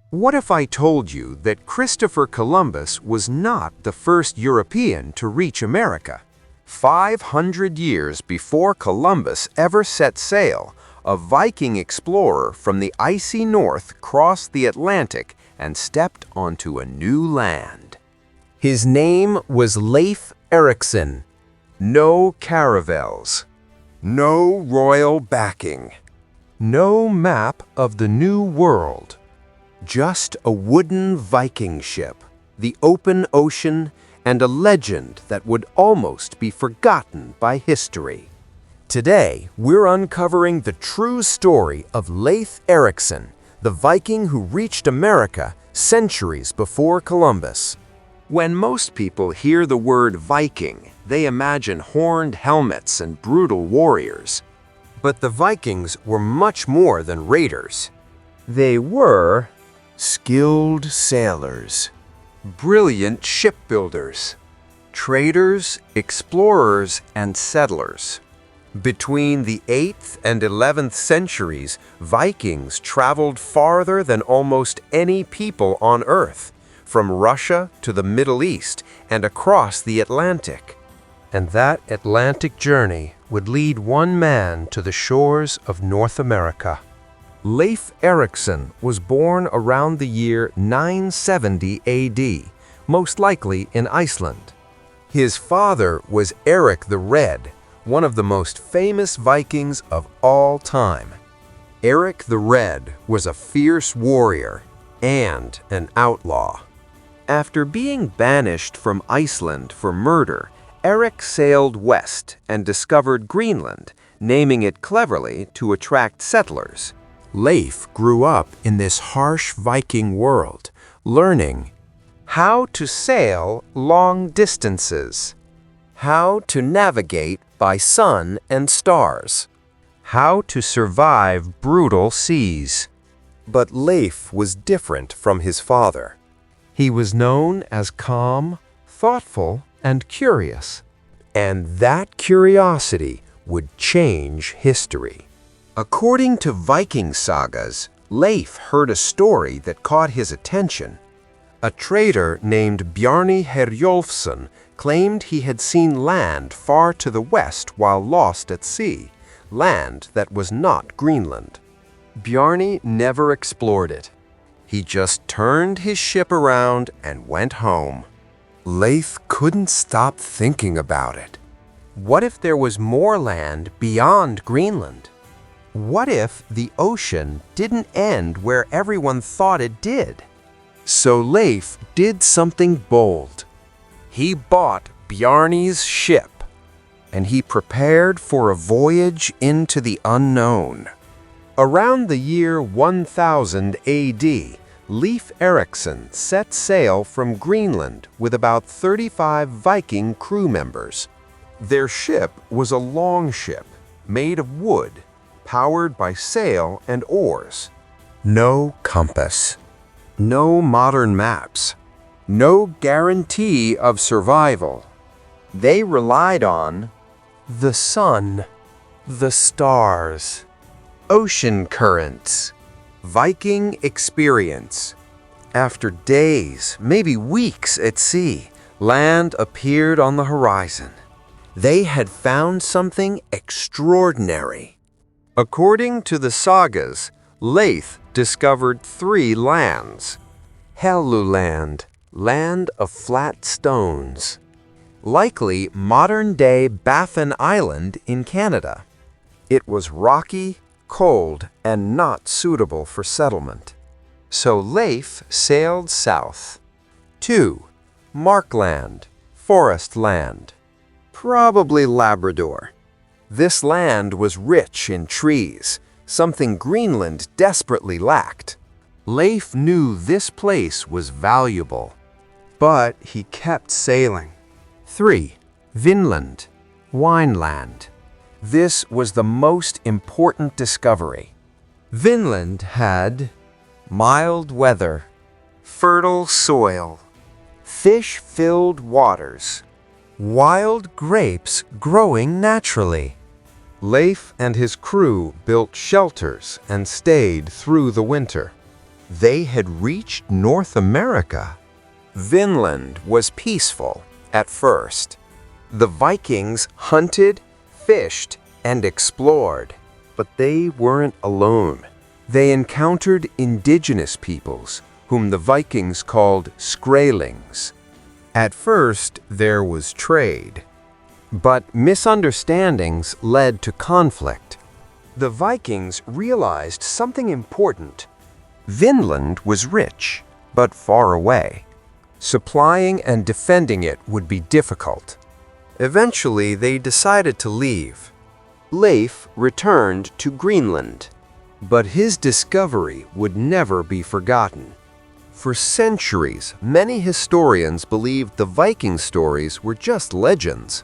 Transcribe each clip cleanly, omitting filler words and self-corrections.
What if I told you that Christopher Columbus was not the first European to reach America? 500 years before Columbus ever set sail, a Viking explorer from the icy north crossed the Atlantic and stepped onto a new land. His name was Leif Erikson. No caravels, no royal backing, no map of the New World. Just a wooden Viking ship, the open ocean, and a legend that would almost be forgotten by history. Today, we're uncovering the true story of Leif Erikson, the Viking who reached America centuries before Columbus. When most people hear the word Viking, they imagine horned helmets and brutal warriors. But the Vikings were much more than raiders. They were skilled sailors, brilliant shipbuilders, traders, explorers, and settlers. Between the 8th and 11th centuries, Vikings traveled farther than almost any people on Earth, from Russia to the Middle East and across the Atlantic. And that Atlantic journey would lead one man to the shores of North America. Leif Erikson was born around the year 970 AD, most likely in Iceland. His father was Eric the Red, one of the most famous Vikings of all time. Eric the Red was a fierce warrior and an outlaw. After being banished from Iceland for murder, Eric sailed west and discovered Greenland, naming it cleverly to attract settlers. Leif grew up in this harsh Viking world, learning how to sail long distances, how to navigate by sun and stars, how to survive brutal seas. But Leif was different from his father. He was known as calm, thoughtful, and curious. And that curiosity would change history. According to Viking sagas, Leif heard a story that caught his attention. A trader named Bjarni Herjolfsson claimed he had seen land far to the west while lost at sea, land that was not Greenland. Bjarni never explored it. He just turned his ship around and went home. Leif couldn't stop thinking about it. What if there was more land beyond Greenland? What if the ocean didn't end where everyone thought it did? So Leif did something bold. He bought Bjarni's ship, and he prepared for a voyage into the unknown. Around the year 1000 AD, Leif Erikson set sail from Greenland with about 35 Viking crew members. Their ship was a longship made of wood, powered by sail and oars. No compass, no modern maps, no guarantee of survival. They relied on the sun, the stars, ocean currents, Viking experience. After days, maybe weeks at sea, land appeared on the horizon. They had found something extraordinary. According to the sagas, Leif discovered 3 lands. Helluland, land of flat stones. Likely modern-day Baffin Island in Canada. It was rocky, cold, and not suitable for settlement. So Leif sailed south. 2. Markland, forest land. Probably Labrador. This land was rich in trees, something Greenland desperately lacked. Leif knew this place was valuable, but he kept sailing. 3. Vinland, wineland. This was the most important discovery. Vinland had mild weather, fertile soil, fish-filled waters, wild grapes growing naturally. Leif and his crew built shelters and stayed through the winter. They had reached North America. Vinland was peaceful at first. The Vikings hunted, fished, and explored. But they weren't alone. They encountered indigenous peoples, whom the Vikings called Skraelings. At first, there was trade. But misunderstandings led to conflict. The Vikings realized something important. Vinland was rich, but far away. Supplying and defending it would be difficult. Eventually, they decided to leave. Leif returned to Greenland, but his discovery would never be forgotten. For centuries, many historians believed the Viking stories were just legends.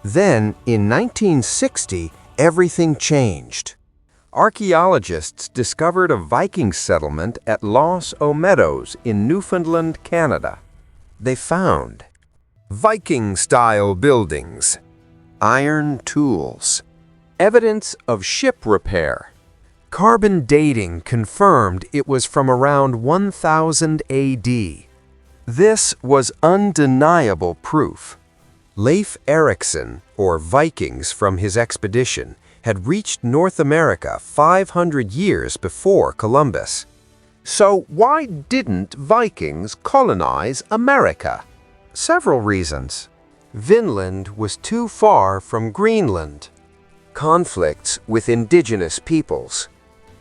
Then, in 1960, everything changed. Archaeologists discovered a Viking settlement at Los Meadows in Newfoundland, Canada. They found Viking-style buildings, iron tools, evidence of ship repair. Carbon dating confirmed it was from around 1000 AD. This was undeniable proof. Leif Erikson, or Vikings from his expedition, had reached North America 500 years before Columbus. So why didn't Vikings colonize America? Several reasons. Vinland was too far from Greenland. Conflicts with indigenous peoples.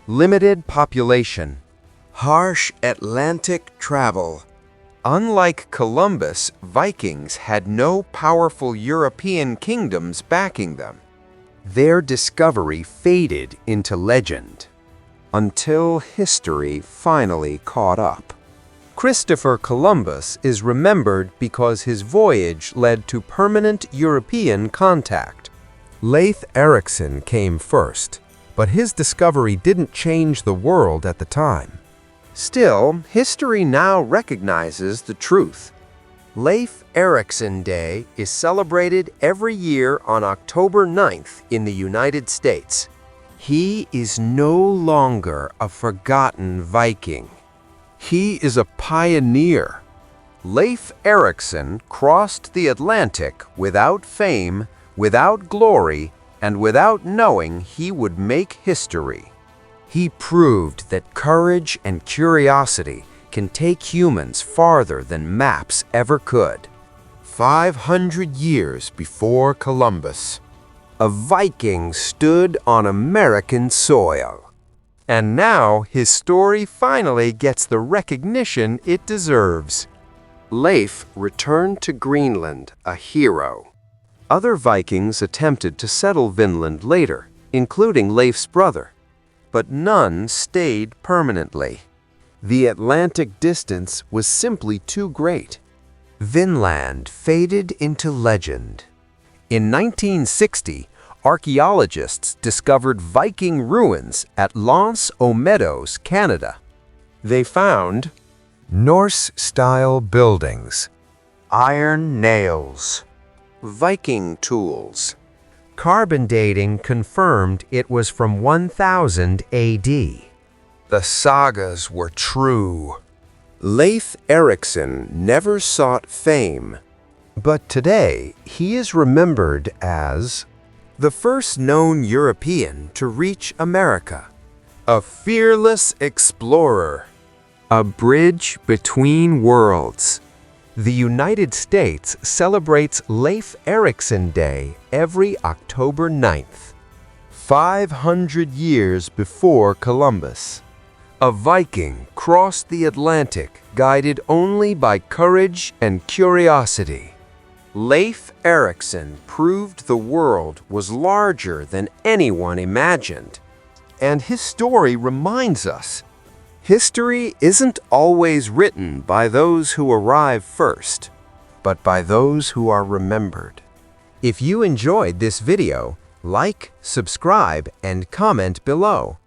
Limited population. Harsh Atlantic travel. Unlike Columbus, Vikings had no powerful European kingdoms backing them. Their discovery faded into legend, until history finally caught up. Christopher Columbus is remembered because his voyage led to permanent European contact. Leif Erikson came first, but his discovery didn't change the world at the time. Still, history now recognizes the truth. Leif Erikson Day is celebrated every year on October 9th in the United States. He is no longer a forgotten Viking. He is a pioneer. Leif Erikson crossed the Atlantic without fame, without glory, and without knowing he would make history. He proved that courage and curiosity can take humans farther than maps ever could. 500 years before Columbus, a Viking stood on American soil. And now his story finally gets the recognition it deserves. Leif returned to Greenland a hero. Other Vikings attempted to settle Vinland later, including Leif's brother, but none stayed permanently. The Atlantic distance was simply too great. Vinland faded into legend. In 1960, archaeologists discovered Viking ruins at Los Meadows, Canada. They found Norse-style buildings, iron nails, Viking tools. Carbon dating confirmed it was from 1000 AD. The Sagas were true. Leif Erikson never sought fame, but today he is remembered as the first known European to reach America, a fearless explorer, a bridge between worlds. The United States celebrates Leif Erikson Day every October 9th, 500 years before Columbus. A Viking crossed the Atlantic, guided only by courage and curiosity. Leif Erikson proved the world was larger than anyone imagined. And his story reminds us, history isn't always written by those who arrive first, but by those who are remembered. If you enjoyed this video, like, subscribe, and comment below.